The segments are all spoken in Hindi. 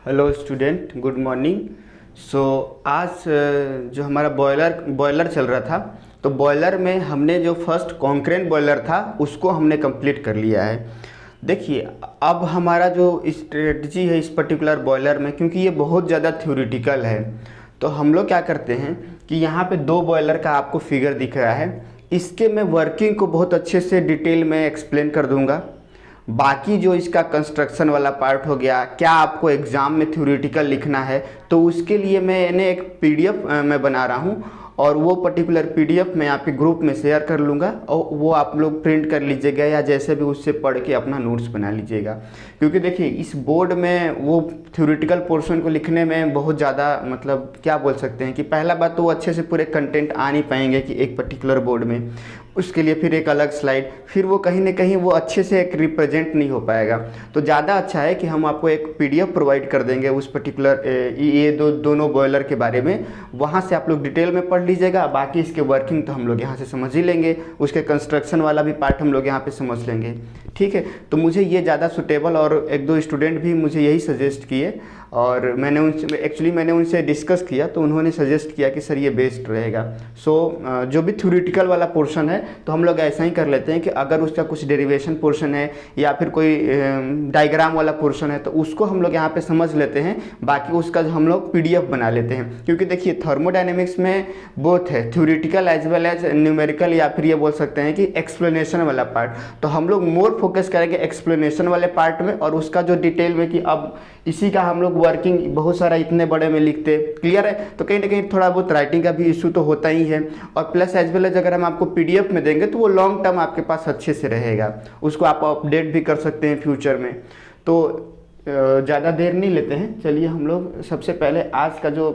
Hello student, good morning. So आज जो हमारा बॉयलर चल रहा था, तो बॉयलर में हमने जो फर्स्ट कॉन्करेंट बॉयलर था उसको हमने कंप्लीट कर लिया है। देखिए, अब हमारा जो स्ट्रेटजी है इस पर्टिकुलर बॉयलर में, क्योंकि ये बहुत ज़्यादा थ्योरेटिकल है, तो हम लोग क्या करते हैं कि यहाँ पे दो बॉयलर का आपको फिगर दिख रहा है। इसके मैं वर्किंग को बहुत अच्छे से डिटेल में एक्सप्लेन कर दूंगा। बाकी जो इसका कंस्ट्रक्शन वाला पार्ट हो गया, क्या आपको एग्ज़ाम में थ्योरेटिकल लिखना है, तो उसके लिए मैंने एक पीडीएफ मैं बना रहा हूँ, और वो पर्टिकुलर पीडीएफ मैं यहाँ पे ग्रुप में शेयर कर लूँगा, और वो आप लोग प्रिंट कर लीजिएगा या जैसे भी उससे पढ़ के अपना नोट्स बना लीजिएगा। क्योंकि देखिए, इस बोर्ड में वो थ्योरेटिकल पोर्शन को लिखने में बहुत ज़्यादा मतलब क्या बोल सकते हैं कि पहला बात तो वो अच्छे से पूरे कंटेंट आ नहीं पाएंगे कि एक पर्टिकुलर बोर्ड में, उसके लिए फिर एक अलग स्लाइड, फिर वो कहीं ना कहीं वो अच्छे से एक रिप्रेजेंट नहीं हो पाएगा। तो ज़्यादा अच्छा है कि हम आपको एक पीडीएफ प्रोवाइड कर देंगे उस पर्टिकुलर ये दोनों बॉयलर के बारे में। वहाँ से आप लोग डिटेल में पढ़ लीजिएगा। बाकी इसके वर्किंग तो हम लोग यहाँ से समझ ही लेंगे, उसके कंस्ट्रक्शन वाला भी पार्ट हम लोग यहाँ पे समझ लेंगे। ठीक है, तो मुझे ये ज़्यादा सुटेबल, और एक दो स्टूडेंट भी मुझे यही सजेस्ट किए, और मैंने उनसे डिस्कस किया, तो उन्होंने सजेस्ट किया कि सर ये बेस्ट रहेगा। जो भी थ्योरेटिकल वाला पोर्शन है तो हम लोग ऐसा ही कर लेते हैं कि अगर उसका कुछ डेरिवेशन पोर्शन है या फिर कोई डायग्राम वाला पोर्शन है तो उसको हम लोग यहाँ पे समझ लेते हैं, बाकी उसका हम लोग पीडीएफ बना लेते हैं। क्योंकि देखिए, थर्मोडायनेमिक्स में बोथ है, theoretical as well as numerical, या फिर ये बोल सकते हैं कि एक्सप्लेनेशन वाला पार्ट। तो हम लोग मोर फोकस करेंगे एक्सप्लेनेशन वाले पार्ट में, और उसका जो डिटेल में कि अब इसी का हम लोग वर्किंग बहुत सारा इतने बड़े में लिखते, क्लियर है। तो कहीं ना कहीं थोड़ा बहुत राइटिंग का भी इशू तो होता ही है, और प्लस एज वेल एज अगर हम आपको पीडीएफ में देंगे तो वो लॉन्ग टर्म आपके पास अच्छे से रहेगा, उसको आप अपडेट भी कर सकते हैं फ्यूचर में। तो ज़्यादा देर नहीं लेते हैं, चलिए हम लोग सबसे पहले आज का जो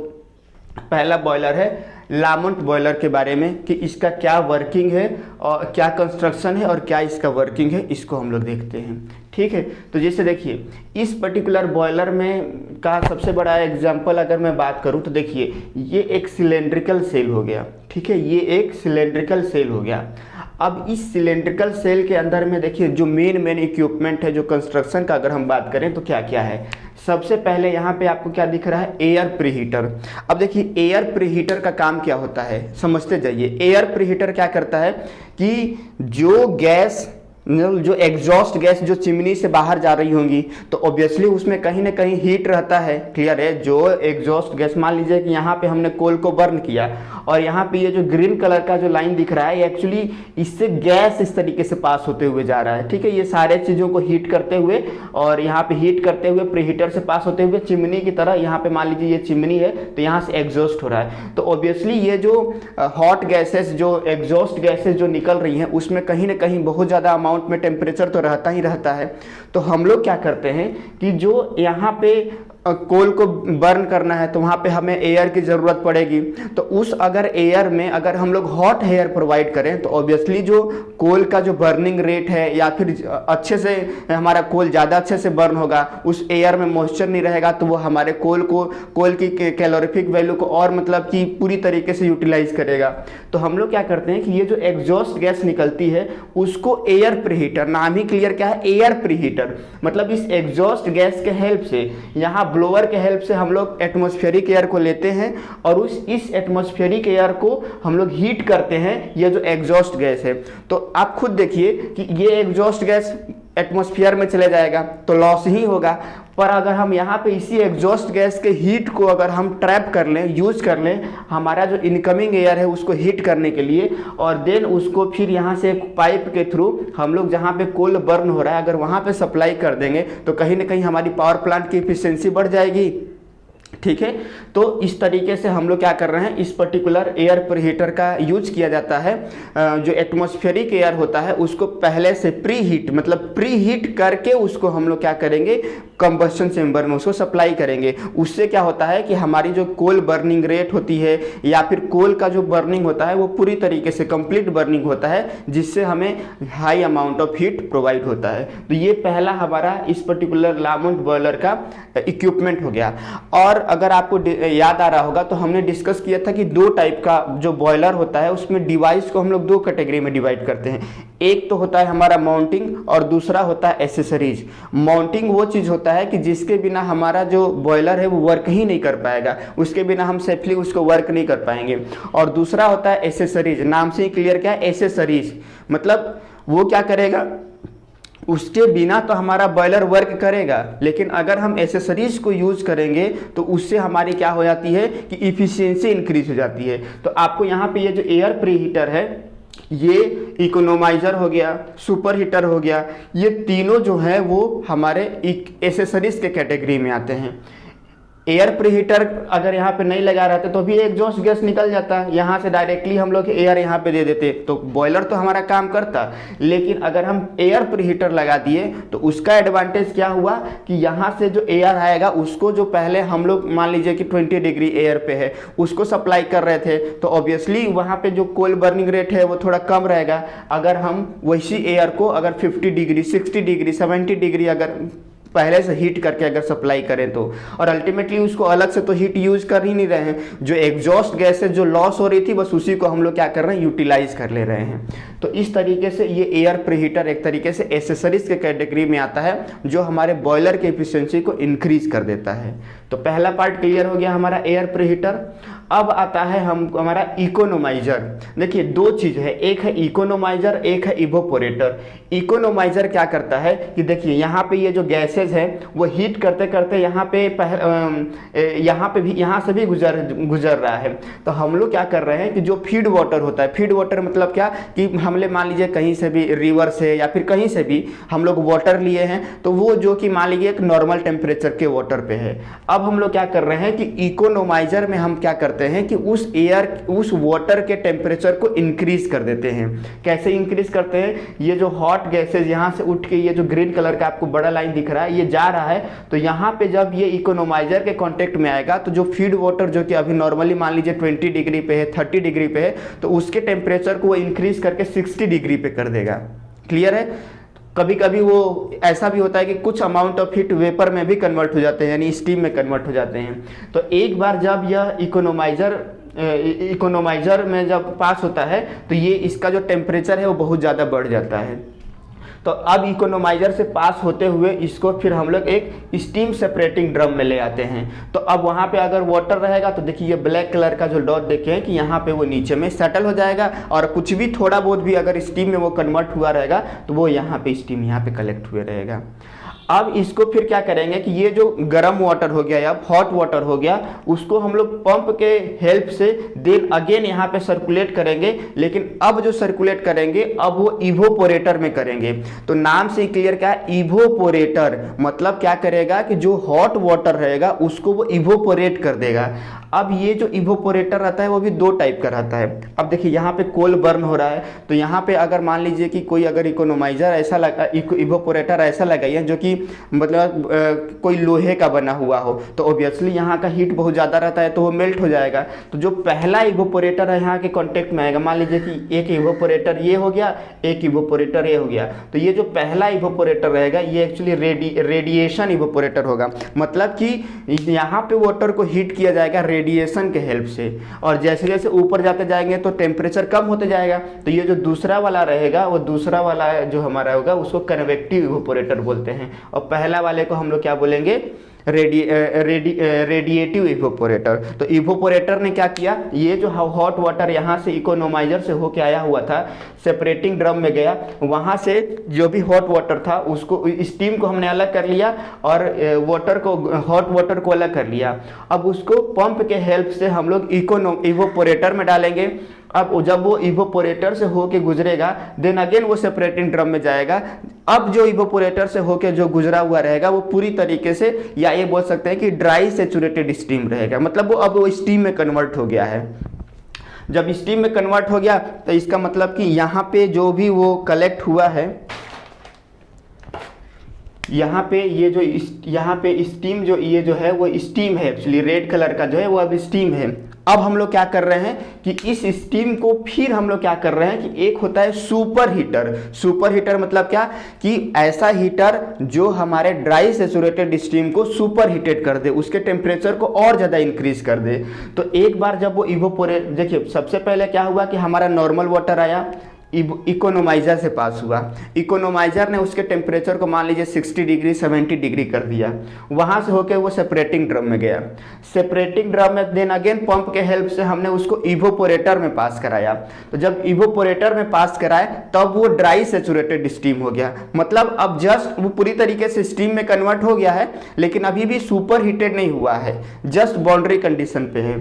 पहला बॉयलर है लामोंट बॉयलर के बारे में, कि इसका क्या वर्किंग है और क्या कंस्ट्रक्शन है और क्या इसका वर्किंग है, इसको हम लोग देखते हैं। ठीक है, तो जैसे देखिए, इस पर्टिकुलर बॉयलर में का सबसे बड़ा एग्जांपल अगर मैं बात करूं तो देखिए, ये एक सिलेंड्रिकल सेल हो गया। ठीक है, ये एक सिलेंड्रिकल सेल हो गया। अब इस सिलेंड्रिकल सेल के अंदर में देखिए, जो मेन इक्विपमेंट है, जो कंस्ट्रक्शन का अगर हम बात करें तो क्या क्या है। सबसे पहले यहाँ पे आपको क्या दिख रहा है, एयर प्रीहीटर। अब देखिए, एयर प्रीहीटर का काम क्या होता है समझते जाइए। एयर प्रीहीटर क्या करता है कि जो गैस, जो एग्जॉस्ट गैस जो चिमनी से बाहर जा रही होंगी, तो ऑब्वियसली उसमें कहीं ना कहीं हीट रहता है, क्लियर है। जो एग्जॉस्ट गैस, मान लीजिए कि यहाँ पे हमने कोल को बर्न किया, और यहाँ पे ये जो ग्रीन कलर का जो लाइन दिख रहा है, एक्चुअली इससे गैस इस तरीके से पास होते हुए जा रहा है। ठीक है, ये सारे चीज़ों को हीट करते हुए, और यहाँ पे हीट करते हुए प्रीहीटर से पास होते हुए चिमनी की तरह, यहाँ पे मान लीजिए ये चिमनी है तो यहाँ से एग्जॉस्ट हो रहा है। तो ऑब्वियसली ये जो हॉट गैसेस, जो एग्जॉस्ट गैसेस जो निकल रही हैं, उसमें कहीं ना कहीं बहुत ज़्यादा अमाउंट में टेम्परेचर तो रहता ही रहता है। तो हम लोग क्या करते हैं कि जो यहाँ पे कोल को बर्न करना है तो वहाँ पे हमें एयर की ज़रूरत पड़ेगी। तो उस अगर एयर में अगर हम लोग हॉट एयर प्रोवाइड करें तो ऑब्वियसली जो कोल का जो बर्निंग रेट है, या फिर अच्छे से हमारा कोल ज़्यादा अच्छे से बर्न होगा, उस एयर में मॉइस्चर नहीं रहेगा, तो वो हमारे कोल की कैलोरीफिक वैल्यू को और मतलब कि पूरी तरीके से यूटिलाइज करेगा। तो हम लोग क्या करते हैं कि ये जो एग्जॉस्ट गैस निकलती है उसको एयर प्रीहीटर, नाम ही क्लियर क्या है, एयर प्रीहीटर, मतलब इस एग्जॉस्ट गैस के हेल्प से, यहाँ ब्लोअर के हेल्प से हम लोग एटमॉस्फेरिक एयर को लेते हैं, और इस एटमॉस्फेरिक एयर को हम लोग हीट करते हैं, ये जो एग्जॉस्ट गैस है। तो आप खुद देखिए कि ये एग्जॉस्ट गैस एटमॉस्फेयर में चले जाएगा तो लॉस ही होगा। पर अगर हम यहाँ पे इसी एग्जॉस्ट गैस के हीट को अगर हम ट्रैप कर लें, यूज कर लें, हमारा जो इनकमिंग एयर है उसको हीट करने के लिए, और देन उसको फिर यहाँ से एक पाइप के थ्रू हम लोग जहाँ पे कोल बर्न हो रहा है अगर वहाँ पे सप्लाई कर देंगे, तो कहीं ना कहीं हमारी पावर प्लांट की एफिशिएंसी बढ़ जाएगी। ठीक है, तो इस तरीके से हम लोग क्या कर रहे हैं, इस पर्टिकुलर एयर प्रीहीटर का यूज किया जाता है। जो एटमॉस्फेरिक एयर होता है उसको पहले से प्री हीट, मतलब प्री हीट करके उसको हम लोग क्या करेंगे, कंबस्शन चेंबर में उसको सप्लाई करेंगे। उससे क्या होता है कि हमारी जो कोल बर्निंग रेट होती है, या फिर कोल का जो बर्निंग होता है, वो पूरी तरीके से कंप्लीट बर्निंग होता है, जिससे हमें high amount of heat provide होता है। तो ये पहला हमारा इस पर्टिकुलर लामोंट बॉयलर का इक्विपमेंट हो गया। और अगर आपको याद आ रहा होगा तो हमने डिस्कस किया था कि दो टाइप का जो बॉयलर होता है उसमें डिवाइस को हम लोग दो कैटेगरी में डिवाइड करते हैं। एक तो होता है हमारा माउंटिंग और दूसरा होता है एसेसरीज। माउंटिंग वो चीज़ होता होता है कि जिसके बिना हमारा जो बॉयलर है वो वर्क ही नहीं कर पाएगा, उसके बिना हम सेफली उसको वर्क नहीं कर पाएंगे। और दूसरा होता है एसेसरीज, नाम से ही क्लियर क्या है, एसेसरीज मतलब वो क्या करेगा, उसके बिना तो हमारा बॉयलर वर्क करेगा, लेकिन अगर हम एसेसरीज को यूज करेंगे तो उससे हमारी क्या हो जाती है कि इफिशियंसी इंक्रीज हो जाती है। तो आपको यहाँ पे ये जो एयर प्रीहीटर है, ये इकोनोमाइजर हो गया, सुपर हीटर हो गया, ये तीनों जो है वो हमारे एसेसरीज के कैटेगरी में आते हैं। एयर प्रीहीटर अगर यहाँ पे नहीं लगा रहते तो भी एग्जॉस्ट गैस निकल जाता, यहाँ से डायरेक्टली हम लोग एयर यहाँ पे दे देते तो बॉयलर तो हमारा काम करता। लेकिन अगर हम एयर प्रीहीटर लगा दिए तो उसका एडवांटेज क्या हुआ कि यहाँ से जो एयर आएगा उसको, जो पहले हम लोग मान लीजिए कि 20 डिग्री एयर पे है उसको सप्लाई कर रहे थे, तो ऑब्वियसली वहाँ पे जो कोल बर्निंग रेट है वो थोड़ा कम रहेगा। अगर हम वैसी एयर को अगर 50 डिग्री 60 डिग्री 70 डिग्री अगर पहले से हीट करके अगर सप्लाई करें तो, और अल्टीमेटली उसको अलग से तो हीट यूज कर ही नहीं रहे हैं, जो एग्जॉस्ट गैसेज जो लॉस हो रही थी बस उसी को हम लोग क्या कर रहे हैं, यूटिलाइज कर ले रहे हैं। तो इस तरीके से ये एयर प्रीहीटर एक तरीके से एसेसरीज के कैटेगरी में आता है जो हमारे बॉयलर की एफिशिएंसी को इंक्रीज कर देता है। तो पहला पार्ट क्लियर हो गया हमारा एयर प्रीहीटर। अब आता है हमारा इकोनोमाइजर। देखिए दो चीज है, एक है इकोनोमाइजर, एक है इवोपोरेटर। इकोनोमाइजर क्या करता है कि देखिए यहाँ पे ये जो गैसेज है वो हीट करते करते यहाँ पे भी यहाँ से भी गुजर रहा है। तो हम लोग क्या कर रहे हैं कि जो फीड वाटर होता है, फीड वाटर मतलब क्या कि हमने मान लीजिए कहीं से भी रिवर से या फिर कहीं से भी हम लोग वाटर लिए हैं, तो वो जो कि मान लीजिए एक नॉर्मल टेम्परेचर के वाटर पे है। अब हम लोग क्या कर रहे हैं कि इकोनोमाइजर में हम क्या करते हैं कि उस वाटर के टेम्परेचर को इंक्रीज कर देते हैं। कैसे इंक्रीज करते हैं, ये जो हॉट गैसेज यहाँ से उठ के ये जो ग्रीन कलर का आपको बड़ा लाइन दिख रहा है ये जा रहा है, तो यहाँ पे जब ये इकोनोमाइजर के कांटेक्ट में आएगा तो जो फीड वाटर जो कि अभी नॉर्मली मान लीजिए 20 डिग्री पे है, 30 डिग्री पे है, तो उसके टेम्परेचर को वो इंक्रीज करके 60 डिग्री पे कर देगा। क्लियर है। कभी कभी वो ऐसा भी होता है कि कुछ अमाउंट ऑफ हीट वेपर में भी कन्वर्ट हो जाते हैं, यानी स्टीम में कन्वर्ट हो जाते हैं। तो एक बार जब यह इकोनोमाइजर में जब पास होता है तो ये इसका जो टेम्परेचर है वो बहुत ज़्यादा बढ़ जाता है। तो अब इकोनोमाइजर से पास होते हुए इसको फिर हम लोग एक स्टीम सेपरेटिंग ड्रम में ले आते हैं। तो अब वहाँ पे अगर वाटर रहेगा तो देखिए ये ब्लैक कलर का जो डॉट देखें कि यहाँ पे वो नीचे में सेटल हो जाएगा, और कुछ भी थोड़ा बहुत भी अगर स्टीम में वो कन्वर्ट हुआ रहेगा तो वो यहाँ पे स्टीम यहाँ पे कलेक्ट हुए रहेगा। अब इसको फिर क्या करेंगे कि ये जो गर्म वाटर हो गया या हॉट वाटर हो गया उसको हम लोग पंप के हेल्प से देन अगेन यहाँ पे सर्कुलेट करेंगे, लेकिन अब जो सर्कुलेट करेंगे अब वो इवोपोरेटर में करेंगे। तो नाम से क्लियर क्या है, इवोपोरेटर मतलब क्या करेगा कि जो हॉट वाटर रहेगा उसको वो इवोपोरेट कर देगा। अब ये जो इवोपोरेटर रहता है वो भी दो टाइप का रहता है। अब देखिए यहाँ पे कोल बर्न हो रहा है, तो यहाँ पे अगर मान लीजिए कि कोई अगर इकोनोमाइजर ऐसा लगा, इवोपोरेटर ऐसा लगाइए जो कि मतलब कोई लोहे का बना हुआ हो, तो ऑब्वियसली यहाँ का हीट बहुत ज़्यादा रहता है तो वो मेल्ट हो जाएगा। तो जो पहला इवोपोरेटर है यहाँ के कॉन्टेक्ट में आएगा, मान लीजिए कि एक इवोपोरेटर ये हो गया, एक इवोपोरेटर ये हो गया, तो ये जो पहला इवोपोरेटर रहेगा ये एक्चुअली रेडिएशन इवोपोरेटर होगा। मतलब कि यहाँ पे वाटर को हीट किया जाएगा रेडिएशन के हेल्प से, और जैसे जैसे ऊपर जाते जाएंगे तो टेम्परेचर कम होते जाएगा। तो ये जो दूसरा वाला रहेगा वो दूसरा वाला जो हमारा होगा उसको कन्वेक्टिव इवोपोरेटर बोलते हैं, और पहला वाले को हम लोग क्या बोलेंगे, रेडिएटिव इवोपोरेटर। तो इवोपोरेटर ने क्या किया, ये जो हॉट वाटर यहाँ से इकोनोमाइजर से होके आया हुआ था सेपरेटिंग ड्रम में गया, वहाँ से जो भी हॉट वाटर था उसको स्टीम को हमने अलग कर लिया और हॉट वाटर को अलग कर लिया। अब उसको पंप के हेल्प से हम लोग इवोपोरेटर में डालेंगे। अब जब वो इवोपोरेटर से होके गुजरेगा देन अगेन वो सेपरेटिंग ड्रम में जाएगा। अब जो इवोपोरेटर से होके जो गुजरा हुआ रहेगा वो पूरी तरीके से, या ये बोल सकते हैं कि ड्राई सेचुरेटेड स्टीम रहेगा, मतलब वो अब वो स्टीम में कन्वर्ट हो गया है। जब स्टीम में कन्वर्ट हो गया तो इसका मतलब कि यहाँ पे जो भी वो कलेक्ट हुआ है, यहाँ पे ये जो यहाँ पे स्टीम जो ये जो है वो स्टीम है, एक्चुअली रेड कलर का जो है वो अब स्टीम है। अब हम लोग क्या कर रहे हैं कि इस स्टीम को फिर हम लोग क्या कर रहे हैं कि एक होता है सुपर हीटर। सुपर हीटर मतलब क्या कि ऐसा हीटर जो हमारे ड्राई सेचुरेटेड स्टीम को सुपर हीटेड कर दे, उसके टेम्परेचर को और ज़्यादा इंक्रीज कर दे। तो एक बार जब वो इवोपोरेट, देखिए सबसे पहले क्या हुआ कि हमारा नॉर्मल वाटर आया, इकोनोमाइज़र से पास हुआ। इकोनोमाइज़र ने उसके टेम्परेचर को मान लीजिए 60 डिग्री 70 डिग्री कर दिया। वहाँ से होकर वो सेपरेटिंग ड्रम में गया। सेपरेटिंग ड्रम में देन अगेन पंप के हेल्प से हमने उसको इवोपोरेटर में पास कराया। तो जब इवोपोरेटर में पास कराए तब वो ड्राई सेचुरेटेड स्टीम हो गया। मतलब अब जस्ट वो पूरी तरीके से स्टीम में कन्वर्ट हो गया है, लेकिन अभी भी सुपर हीटेड नहीं हुआ है, जस्ट बाउंड्री कंडीशन पे है।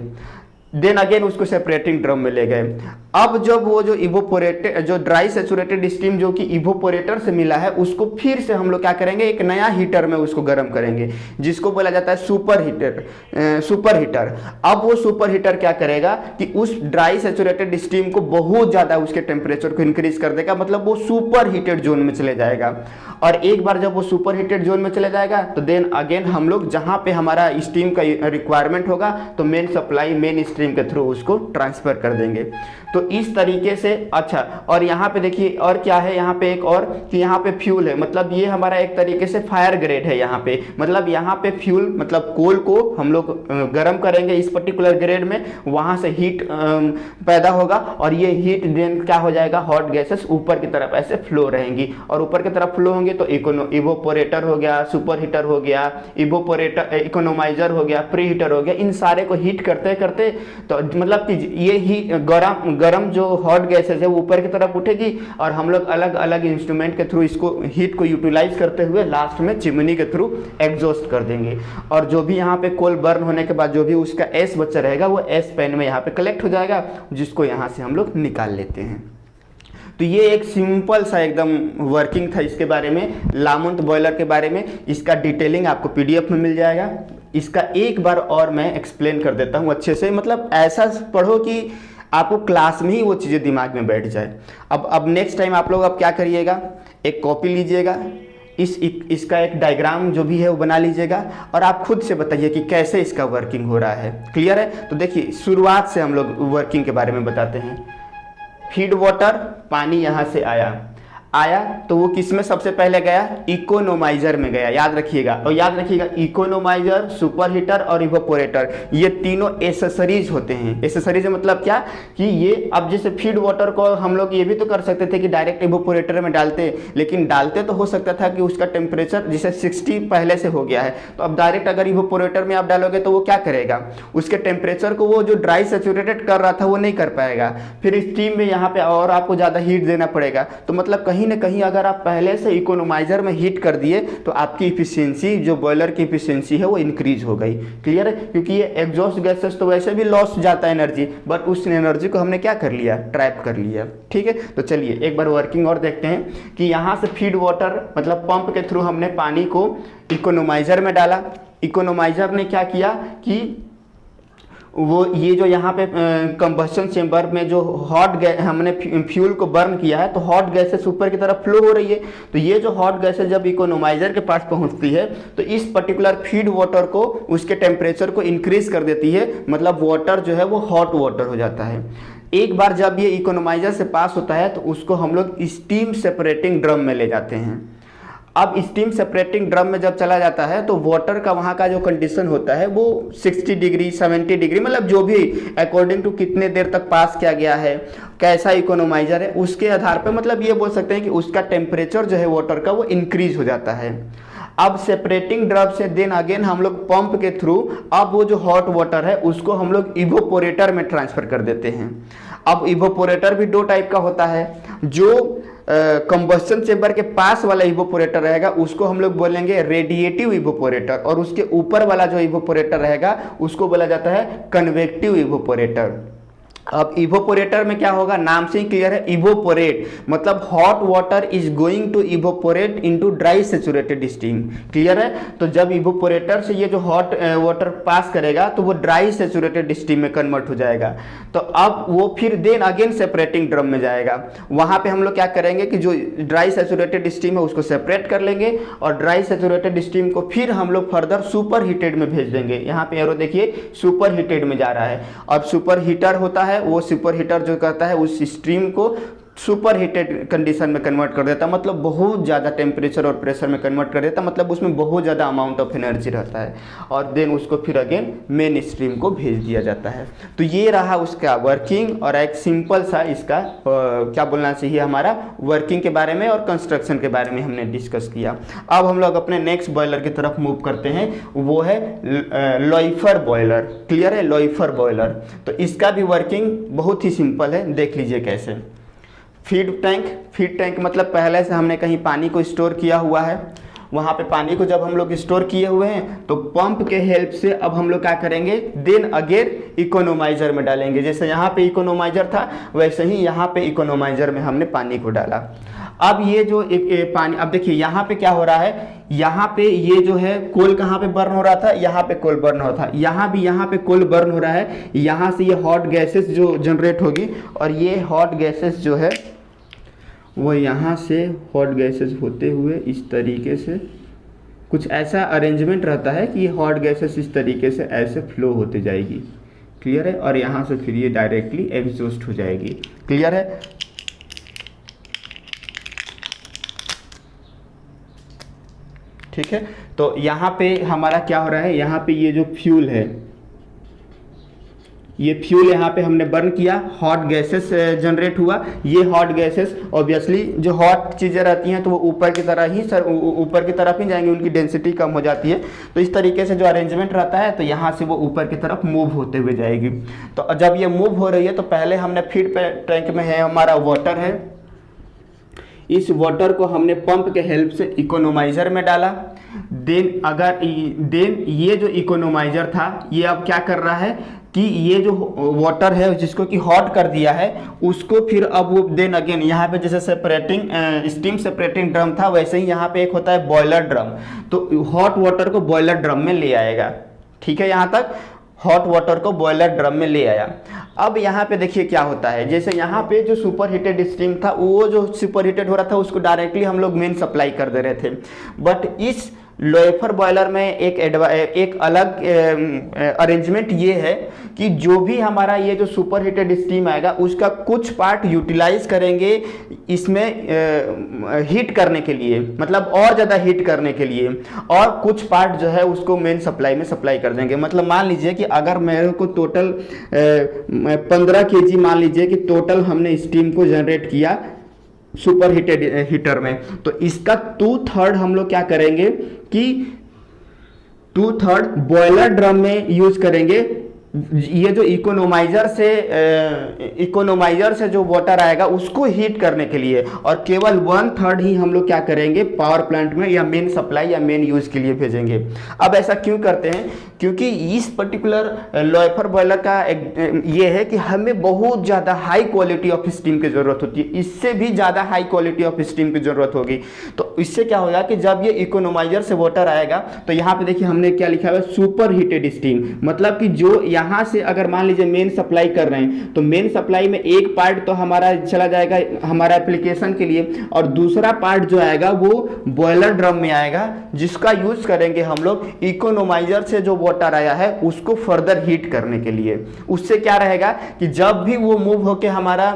देन अगेन उसको सेपरेटिंग ड्रम में ले गए। अब जब वो जो इवोपोरेटेड जो ड्राई सेचुरेटेड स्टीम जो कि इवोपोरेटर से मिला है उसको फिर से हम लोग क्या करेंगे, एक नया हीटर में उसको गर्म करेंगे, जिसको बोला जाता है सुपर हीटर। अब वो सुपर हीटर क्या करेगा कि उस ड्राई सेचुरेटेड स्टीम को बहुत ज़्यादा उसके टेम्परेचर को इंक्रीज कर देगा, मतलब वो सुपर हीटेड जोन में चले जाएगा। और एक बार जब वो सुपर हीटेड जोन में चले जाएगा तो देन अगेन हम लोग जहाँ पे हमारा स्टीम का रिक्वायरमेंट होगा तो मेन सप्लाई मेन स्ट्रीम के थ्रू उसको ट्रांसफर कर देंगे। तो इस तरीके से अच्छा। और यहाँ पे देखिए और क्या है, यहाँ पे एक और कि यहाँ पे फ्यूल है, मतलब ये हमारा एक तरीके से फायर ग्रेड है। यहाँ पे मतलब यहाँ पे फ्यूल मतलब कोल को हम लोग गर्म करेंगे इस पर्टिकुलर ग्रेड में, वहाँ से हीट पैदा होगा और ये हीट देन क्या हो जाएगा, हॉट गैसेस ऊपर की तरफ ऐसे फ्लो रहेंगी और ऊपर की तरफ फ्लो होंगे तो इवोपोरेटर हो गया, सुपर हीटर हो गया, इवोपोरेटर इकोनोमाइजर हो गया, प्री हीटर हो गया। इन सारे को हीट करते करते तो मतलब कि ये ही गरम जो हॉट गैसेस है वो ऊपर की तरफ उठेगी और हम लोग अलग अलग इंस्ट्रूमेंट के थ्रू इसको हीट को यूटिलाइज करते हुए लास्ट में चिमनी के थ्रू एग्जॉस्ट कर देंगे। और जो भी यहाँ पे कोल बर्न होने के बाद जो भी उसका एस बचा रहेगा वो एस पैन में यहाँ पे कलेक्ट हो जाएगा, जिसको यहाँ से हम लोग निकाल लेते हैं। तो ये एक सिंपल सा एकदम वर्किंग था इसके बारे में, लामोंट बॉयलर के बारे में। इसका डिटेलिंग आपको पीडीएफ में मिल जाएगा। इसका एक बार और मैं एक्सप्लेन कर देता हूँ अच्छे से, मतलब ऐसा पढ़ो कि आपको क्लास में ही वो चीज़ें दिमाग में बैठ जाए। अब नेक्स्ट टाइम आप लोग अब क्या करिएगा, एक कॉपी लीजिएगा, इसका एक डायग्राम जो भी है वो बना लीजिएगा और आप खुद से बताइए कि कैसे इसका वर्किंग हो रहा है। क्लियर है? तो देखिए शुरुआत से हम लोग वर्किंग के बारे में बताते हैं। फीड वाटर, पानी यहाँ से आया तो वो किस में सबसे पहले गया, इकोनोमाइजर में गया। याद रखिएगा, और याद रखिएगा इकोनोमाइजर, सुपर हीटर और इवोपोरेटर ये तीनों एसेसरीज होते हैं। एसेसरीज मतलब क्या कि ये अब जैसे फीड वाटर को हम लोग ये भी तो कर सकते थे कि डायरेक्ट इवोपोरेटर में डालते, लेकिन डालते तो हो सकता था कि उसका टेम्परेचर जैसे 60 पहले से हो गया है, तो अब डायरेक्ट अगर इवोपोरेटर में आप डालोगे तो वो क्या करेगा, उसके टेम्परेचर को वो जो ड्राई सेचुरेटेड कर रहा था वो नहीं कर पाएगा, फिर स्टीम में यहाँ पे और आपको ज़्यादा हीट देना पड़ेगा। तो मतलब कहीं ना कहीं अगर आप पहले से इकोनोमाइजर में हीट कर दिए तो आपकी इफिशियंसी, जो बॉयलर की इफिशियंसी है वो इंक्रीज हो गई। क्लियर है? क्योंकि ये एग्जॉस्ट गैसेस तो वैसे भी लॉस जाता है एनर्जी, बट उस एनर्जी को हमने क्या कर लिया, ट्रैप कर लिया। ठीक है, तो चलिए एक बार वर्किंग और देखते हैं कि यहाँ से फीड वाटर मतलब पंप के थ्रू हमने पानी को इकोनोमाइजर में डाला। इकोनोमाइजर ने क्या किया कि वो ये जो यहाँ पे कंबस्शन चेंबर में जो हॉट हमने फ्यूल को बर्न किया है तो हॉट गैसेस ऊपर की तरफ फ्लो हो रही है। तो ये जो हॉट गैसेस जब इकोनोमाइजर के पास पहुँचती है तो इस पर्टिकुलर फीड वाटर को उसके टेम्परेचर को इंक्रीज कर देती है, मतलब वाटर जो है वो हॉट वाटर हो जाता है। एक बार जब ये इकोनोमाइजर से पास होता है तो उसको हम लोग स्टीम सेपरेटिंग ड्रम में ले जाते हैं। अब स्टीम सेपरेटिंग ड्रम में जब चला जाता है तो वाटर का वहाँ का जो कंडीशन होता है वो 60 डिग्री 70 डिग्री, मतलब जो भी अकॉर्डिंग टू कितने देर तक पास किया गया है, कैसा इकोनोमाइजर है, उसके आधार पर मतलब ये बोल सकते हैं कि उसका टेम्परेचर जो है वाटर का वो इंक्रीज हो जाता है। अब सेपरेटिंग ड्रम से देन अगेन हम लोग पंप के थ्रू अब वो जो हॉट वाटर है उसको हम लोग इवोपोरेटर में ट्रांसफर कर देते हैं। अब इवोपोरेटर भी दो टाइप का होता है, जो कंबस्शन चेंबर के पास वाला इवोपोरेटर रहेगा उसको हम लोग बोलेंगे रेडिएटिव इवोपोरेटर, और उसके ऊपर वाला जो इवोपोरेटर रहेगा उसको बोला जाता है कन्वेक्टिव इवोपोरेटर। अब इवोपोरेटर में क्या होगा, नाम से ही क्लियर है, इवोपोरेट मतलब hot water is going to evaporate into dry saturated steam. Clear है? तो जब इवोपोरेटर से ये जो हॉट वाटर पास करेगा तो वो ड्राई सेचुरेटेड स्टीम में कन्वर्ट हो जाएगा। तो अब वो फिर देन अगेन सेपरेटिंग ड्रम में जाएगा। वहां पे हम लोग क्या करेंगे कि जो ड्राई सेचुरेटेड स्टीम है उसको सेपरेट कर लेंगे और ड्राई सेचुरेटेड स्टीम को फिर हम लोग फर्दर सुपर हीटेड में भेज देंगे। यहाँ पे एरो देखिए सुपर हीटेड में जा रहा है। अब सुपर हीटर होता है, वो सुपर हीटर जो करता है उस स्ट्रीम को सुपर हीटेड कंडीशन में कन्वर्ट कर देता, मतलब बहुत ज़्यादा टेम्परेचर और प्रेशर में कन्वर्ट कर देता, मतलब उसमें बहुत ज़्यादा अमाउंट ऑफ एनर्जी रहता है, और देन उसको फिर अगेन मेन स्ट्रीम को भेज दिया जाता है। तो ये रहा उसका वर्किंग, और एक सिंपल सा इसका क्या बोलना चाहिए हमारा वर्किंग के बारे में और कंस्ट्रक्शन के बारे में हमने डिस्कस किया। अब हम लोग अपने नेक्स्ट बॉयलर की तरफ मूव करते हैं, वो है लॉइफर बॉयलर। क्लियर है, लॉइफर बॉयलर। तो इसका भी वर्किंग बहुत ही सिंपल है, देख लीजिए कैसे। फीड टैंक मतलब पहले से हमने कहीं पानी को स्टोर किया हुआ है, वहाँ पे पानी को जब हम लोग स्टोर किए हुए हैं तो पंप के हेल्प से अब हम लोग क्या करेंगे, देन अगेन इकोनोमाइजर में डालेंगे। जैसे यहाँ पे इकोनोमाइजर था वैसे ही यहाँ पे इकोनोमाइजर में हमने पानी को डाला। अब ये जो एक पानी, अब देखिए यहाँ पे क्या हो रहा है, यहाँ पे ये जो है कोल कहाँ पे बर्न हो रहा था, यहाँ पे कोल बर्न हो रहा था, यहाँ पे कोल बर्न हो रहा है। यहाँ से ये हॉट गैसेस जो जनरेट होगी, और ये हॉट गैसेस जो है वो यहाँ से हॉट गैसेस होते हुए इस तरीके से कुछ ऐसा अरेंजमेंट रहता है कि ये हॉट गैसेस इस तरीके से ऐसे फ्लो होते जाएगी। क्लियर है, और यहाँ से फिर ये डायरेक्टली एग्जॉस्ट हो जाएगी। क्लियर है। ठीक है, तो यहाँ पे हमारा क्या हो रहा है, यहाँ पे ये जो फ्यूल है, ये फ्यूल यहाँ पे हमने बर्न किया, हॉट गैसेस जनरेट हुआ। ये हॉट गैसेस ऑब्वियसली जो हॉट चीज़ें रहती हैं तो वो ऊपर की तरह ही ऊपर की तरफ ही जाएंगी, उनकी डेंसिटी कम हो जाती है। तो इस तरीके से जो अरेंजमेंट रहता है तो यहाँ से वो ऊपर की तरफ मूव होते हुए जाएगी। तो जब ये मूव हो रही है तो पहले हमने फीड टैंक में है हमारा वाटर है, इस वाटर को हमने पंप के हेल्प से इकोनोमाइजर में डाला। देन ये जो इकोनोमाइजर था ये अब क्या कर रहा है कि ये जो वाटर है जिसको कि हॉट कर दिया है उसको फिर अब वो देन अगेन यहाँ पे जैसे सेपरेटिंग स्टीम सेपरेटिंग ड्रम था वैसे ही यहाँ पे एक होता है बॉयलर ड्रम, तो हॉट वाटर को बॉयलर ड्रम में ले आएगा। ठीक है, यहाँ तक हॉट वाटर को बॉयलर ड्रम में ले आया। अब यहाँ पे देखिए क्या होता है, जैसे यहाँ पे जो सुपर हीटेड स्टीम था वो जो सुपर हीटेड हो रहा था उसको डायरेक्टली हम लोग मेन सप्लाई कर दे रहे थे, बट इस लोएफर बॉयलर में एक अलग अरेंजमेट ये है कि जो भी हमारा ये जो सुपर हीटेड स्टीम आएगा उसका कुछ पार्ट यूटिलाइज करेंगे इसमें हीट करने के लिए, मतलब और ज़्यादा हीट करने के लिए, और कुछ पार्ट जो है उसको मेन सप्लाई में सप्लाई कर देंगे। मतलब मान लीजिए कि अगर मेरे को टोटल 15 kg मान लीजिए कि टोटल हमने स्टीम को जनरेट किया सुपर हीटेड हीटर में, तो इसका 2/3 हम लोग क्या करेंगे कि 2/3 बॉयलर ड्रम में यूज करेंगे। ये जो इकोनोमाइजर से जो वाटर आएगा उसको हीट करने के लिए, और केवल 1/3 ही हम लोग क्या करेंगे पावर प्लांट में या मेन सप्लाई या मेन यूज के लिए भेजेंगे। अब ऐसा क्यों करते हैं, क्योंकि इस पर्टिकुलर लोएफर बॉयलर का ये है कि हमें बहुत ज़्यादा हाई क्वालिटी ऑफ स्टीम की ज़रूरत होती है, इससे भी ज़्यादा हाई क्वालिटी ऑफ स्टीम की ज़रूरत होगी। तो इससे क्या होगा कि जब ये इकोनोमाइजर से वाटर आएगा तो यहाँ पे देखिए हमने क्या लिखा है सुपर हीटेड स्टीम, मतलब कि जो यहाँ से अगर मान लीजिए मेन सप्लाई कर रहे हैं तो मेन सप्लाई में एक पार्ट तो हमारा चला जाएगा हमारा एप्लीकेशन के लिए, और दूसरा पार्ट जो आएगा वो बॉयलर ड्रम में आएगा जिसका यूज करेंगे हम लोग इकोनोमाइजर से जो वाटर आया है उसको फर्दर हीट करने के लिए। उससे क्या रहेगा कि जब भी वो मूव होके हमारा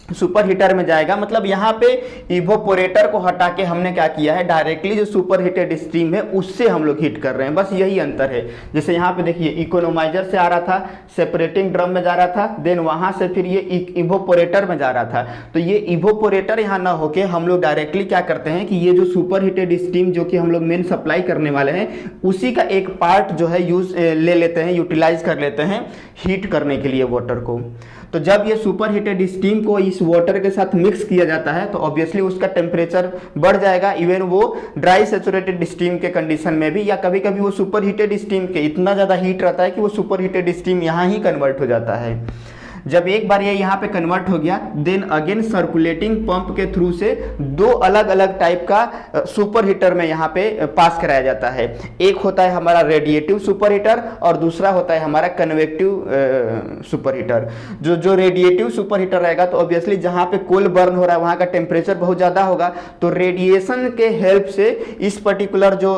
सुपर हीटर में जाएगा, मतलब यहाँ पे इवोपोरेटर को हटा के हमने क्या किया है डायरेक्टली जो सुपर हीटेड स्टीम है उससे हम लोग हीट कर रहे हैं, बस यही अंतर है। जैसे यहाँ पे देखिए इकोनोमाइजर से आ रहा था, सेपरेटिंग ड्रम में जा रहा था, देन वहाँ से फिर ये इवोपोरेटर में जा रहा था। तो ये इवोपोरेटर यहाँ ना होके हम लोग डायरेक्टली क्या करते हैं कि ये जो सुपर हीटेड स्टीम जो कि हम लोग मेन सप्लाई करने वाले हैं उसी का एक पार्ट जो है यूज ले लेते हैं, यूटिलाइज कर लेते हैं हीट करने के लिए वाटर को। तो जब ये सुपर हीटेड स्टीम को इस वाटर के साथ मिक्स किया जाता है तो ऑब्वियसली उसका टेम्परेचर बढ़ जाएगा, इवन वो ड्राई सैचुरेटेड स्टीम के कंडीशन में भी, या कभी कभी वो सुपर हीटेड स्टीम के इतना ज़्यादा हीट रहता है कि वो सुपर हीटेड स्टीम यहाँ ही कन्वर्ट हो जाता है। जब एक बार ये यहाँ पे कन्वर्ट हो गया देन अगेन सर्कुलेटिंग पंप के थ्रू से दो अलग अलग टाइप का सुपर हीटर में यहाँ पे पास कराया जाता है। एक होता है हमारा रेडिएटिव सुपर हीटर और दूसरा होता है हमारा कन्वेक्टिव सुपर हीटर। जो रेडिएटिव सुपर हीटर रहेगा तो ऑब्वियसली जहाँ पे कोल बर्न हो रहा है वहाँ का टेम्परेचर बहुत ज़्यादा होगा, तो रेडिएशन के हेल्प से इस पर्टिकुलर जो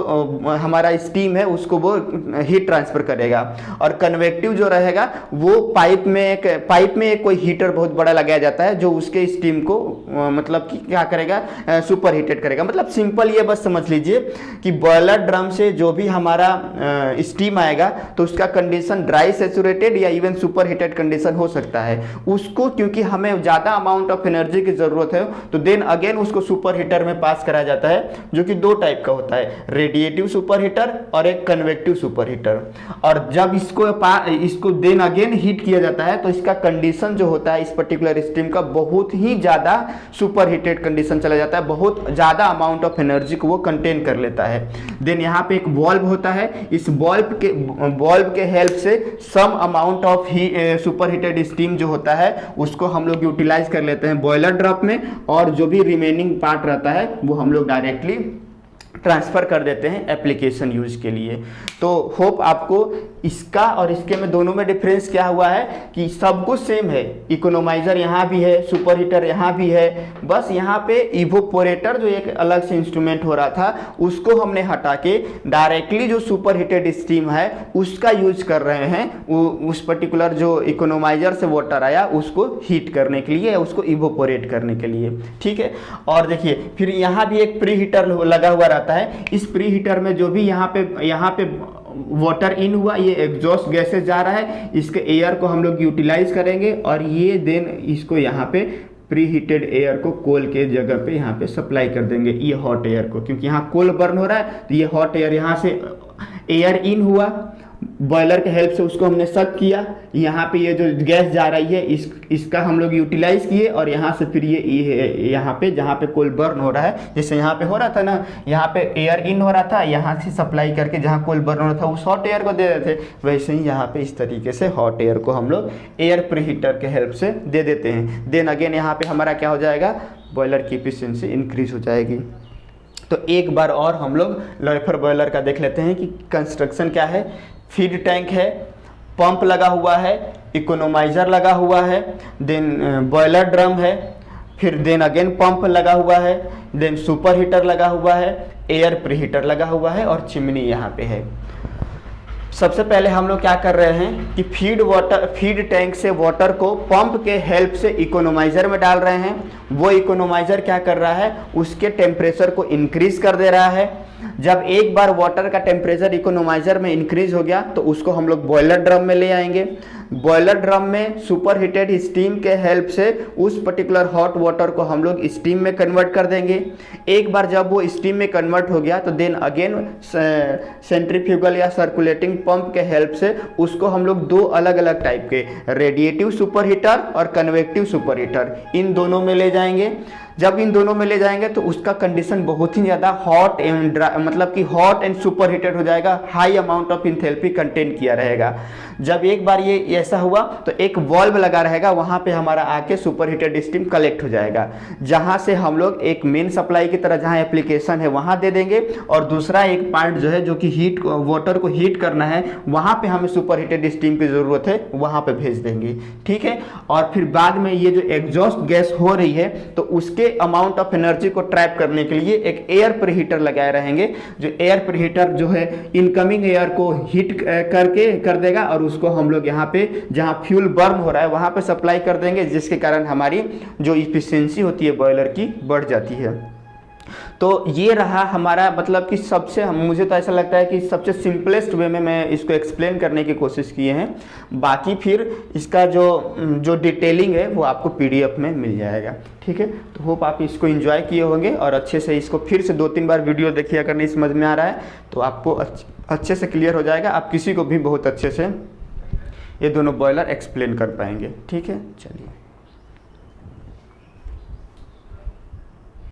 हमारा स्टीम है उसको वो हीट ट्रांसफर करेगा। और कन्वेक्टिव जो रहेगा वो पाइप पाइप में एक कोई हीटर बहुत बड़ा लगाया जाता है जो उसके स्टीम को मतलब कि क्या करेगा, सुपर हीटेड करेगा। मतलब सिंपल ये बस समझ लीजिए कि बॉयलर ड्रम से जो भी हमारा स्टीम आएगा तो उसका कंडीशन ड्राई सैचुरेटेड या इवन सुपर हीटेड कंडीशन हो सकता है। उसको क्योंकि हमें ज़्यादा अमाउंट ऑफ एनर्जी की ज़रूरत है तो देन अगेन उसको सुपर हीटर में पास कराया जाता है, जो कि दो टाइप का होता है, रेडिएटिव सुपर हीटर और एक कन्वेक्टिव सुपर हीटर। और जब इसको देन अगेन हीट किया जाता है तो इसका कंडीशन जो होता है इस पर्टिकुलर स्टीम का बहुत ही ज़्यादा सुपर हीटेड कंडीशन चला जाता है, बहुत ज़्यादा अमाउंट ऑफ एनर्जी को वो कंटेन कर लेता है। देन यहाँ पे एक वॉल्व होता है, इस वॉल्व के हेल्प से some amount of super heated steam जो होता है उसको हम लोग यूटिलाइज कर लेते हैं बॉयलर ड्रॉप में, और जो भी रिमेनिंग पार्ट रहता है वो हम लोग डायरेक्टली ट्रांसफ़र कर देते हैं एप्लीकेशन यूज के लिए। तो होप आपको इसका और इसके में दोनों में डिफरेंस क्या हुआ है कि सब कुछ सेम है, इकोनोमाइज़र यहाँ भी है, सुपर हीटर यहाँ भी है, बस यहाँ पे इवोपोरेटर जो एक अलग से इंस्ट्रूमेंट हो रहा था उसको हमने हटा के डायरेक्टली जो सुपर हीटेड स्टीम है उसका यूज कर रहे हैं, उस पर्टिकुलर जो इकोनोमाइज़र से वाटर आया उसको हीट करने के लिए, उसको इवोपोरेट करने के लिए। ठीक है, और देखिए फिर यहाँ भी एक प्री हीटर लगा हुआ रहता है। इस प्री हीटर में जो भी यहाँ पे वाटर इन हुआ, ये एग्जॉस्ट गैसेस जा रहा है, इसके एयर को हम लोग यूटिलाइज करेंगे और ये देन इसको यहाँ पे प्री हीटेड एयर को कोल के जगह पे यहाँ पे सप्लाई कर देंगे, ये हॉट एयर को, क्योंकि यहाँ कोल बर्न हो रहा है तो ये हॉट एयर यहाँ से एयर इन हुआ, बॉयलर के हेल्प से उसको हमने सक किया, यहाँ पे ये जो गैस जा रही है इसका हम लोग यूटिलाइज किए और यहाँ से फिर ये यहाँ पे जहाँ पे कोल बर्न हो रहा है, जैसे यहाँ पे हो रहा था ना, यहाँ पे एयर इन हो रहा था, यहाँ से सप्लाई करके जहाँ कोल बर्न हो रहा था उस हॉट एयर को दे देते थे, वैसे ही यहाँ पे इस तरीके से हॉट एयर को हम लोग एयर प्रीहीटर के हेल्प से दे देते हैं। देन अगेन यहाँ पे हमारा क्या हो जाएगा, बॉयलर की एफिशिएंसी इंक्रीज हो जाएगी। तो एक बार और हम लोग लॉयफर बॉयलर का देख लेते हैं कि कंस्ट्रक्शन क्या है। फीड टैंक है, पंप लगा हुआ है, इकोनोमाइज़र लगा हुआ है, देन बॉयलर ड्रम है, फिर देन अगेन पंप लगा हुआ है, देन सुपर हीटर लगा हुआ है, एयर प्रीहीटर लगा हुआ है और चिमनी यहाँ पे है। सबसे पहले हम लोग क्या कर रहे हैं कि फीड टैंक से वाटर को पंप के हेल्प से इकोनोमाइज़र में डाल रहे हैं। वो इकोनोमाइज़र क्या कर रहा है, उसके टेम्परेचर को इंक्रीज कर दे रहा है। जब एक बार वाटर का टेम्परेचर इकोनोमाइज़र में इंक्रीज हो गया तो उसको हम लोग बॉयलर ड्रम में ले आएंगे। बॉयलर ड्रम में सुपर हीटेड स्टीम के हेल्प से उस पर्टिकुलर हॉट वाटर को हम लोग स्टीम में कन्वर्ट कर देंगे। एक बार जब वो स्टीम में कन्वर्ट हो गया तो देन अगेन सेंट्रीफ्यूगल या सर्कुलेटिंग पंप के हेल्प से उसको हम लोग दो अलग अलग टाइप के रेडिएटिव सुपर हीटर और कन्वेक्टिव सुपर हीटर इन दोनों में ले जाएंगे। जब इन दोनों में ले जाएंगे तो उसका कंडीशन बहुत ही ज़्यादा हॉट एंड मतलब कि हॉट एंड सुपर हीटेड हो जाएगा, high amount of enthalpy contain किया रहेगा। जब एक बार ये ऐसा हुआ तो एक वॉल्व लगा रहेगा, वहाँ पे हमारा आके सुपर हीटेड स्टीम कलेक्ट हो जाएगा, जहाँ से हम लोग एक मेन सप्लाई की तरह जहाँ एप्लीकेशन है वहाँ दे देंगे और दूसरा एक पार्ट जो है जो कि हीट वाटर को हीट करना है वहाँ पे हमें सुपर हीटेड स्टीम की ज़रूरत है, वहाँ पे भेज देंगे। ठीक है, और फिर बाद में ये जो एग्जॉस्ट गैस हो रही है तो उसके अमाउंट ऑफ एनर्जी को ट्रैप करने के लिए एक एयर प्रीहीटर लगाए रहेंगे, जो एयर प्रीहीटर जो है इनकमिंग एयर को हीट कर देगा और उसको हम लोग यहाँ पे जहाँ फ्यूल बर्न हो रहा है वहाँ पे सप्लाई कर देंगे, जिसके कारण हमारी जो इफिशियंसी होती है बॉयलर की बढ़ जाती है। तो ये रहा हमारा मतलब कि सबसे मुझे तो ऐसा लगता है कि सबसे सिंपलेस्ट वे में मैं इसको एक्सप्लेन करने की कोशिश किए हैं। बाकी फिर इसका जो डिटेलिंग है वो आपको पीडीएफ में मिल जाएगा। ठीक है, तो होप आप इसको एंजॉय किए होंगे और अच्छे से इसको फिर से 2-3 बार वीडियो देखिए। अगर नहीं समझ में आ रहा है तो आपको अच्छे से क्लियर हो जाएगा, आप किसी को भी बहुत अच्छे से ये दोनों बॉयलर एक्सप्लेन कर पाएंगे। ठीक है, चलिए।